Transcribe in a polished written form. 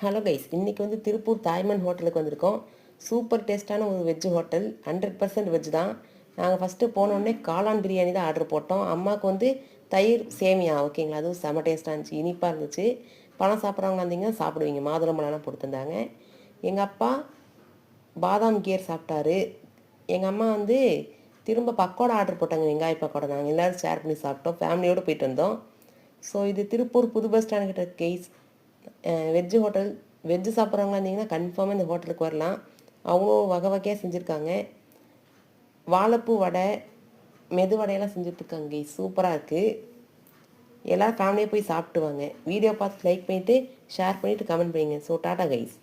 Hello guys, இன்றைக்கி வந்து திருப்பூர் தாய்மன் ஹோட்டலுக்கு வந்திருக்கோம். சூப்பர் டேஸ்ட்டான ஒரு வெஜ்ஜு ஹோட்டல், 100% வெஜ் தான். நாங்கள் ஃபஸ்ட்டு போனோடனே காளான் பிரியாணி தான் ஆர்டர் போட்டோம். அம்மாவுக்கு வந்து தயிர் சேமியா, ஓகேங்களா, அதுவும் செம டேஸ்ட்டாக இருந்துச்சு, இனிப்பாக இருந்துச்சு. பழம் சாப்பிட்றவங்க வந்தீங்கன்னா சாப்பிடுவீங்க. மாதுளம்பழம்லாம் கொடுத்துருந்தாங்க. எங்கள் அப்பா பாதாம் கீர் சாப்பிட்டாரு. எங்கள் அம்மா வந்து திரும்ப பக்கோடா ஆர்டர் போட்டாங்க, வெங்காய பக்கோடா. நாங்கள் எல்லோரும் ஷேர் பண்ணி சாப்பிட்டோம், ஃபேமிலியோடு போயிட்டு வந்தோம். ஸோ இது திருப்பூர் புது பஸ் ஸ்டாண்ட் கிட்ட கைஸ் வெஜ்ஜு ஹோட்டல். வெஜ்ஜு சாப்பிட்றவங்களா இருந்தீங்கன்னா கன்ஃபார்மாக இந்த ஹோட்டலுக்கு வரலாம். அவ்வளோ வகை வகையாக செஞ்சுருக்காங்க. வாழைப்பூ வடை, மெது வடையெல்லாம் செஞ்சுட்ருக்காங்க கைஸ், சூப்பராக இருக்குது. எல்லோரும் ஃபேமிலியாக போய் சாப்பிட்டு வாங்க. வீடியோ பார்த்து லைக் பண்ணிவிட்டு ஷேர் பண்ணிவிட்டு கமெண்ட் பண்ணிங்க. So tata guys.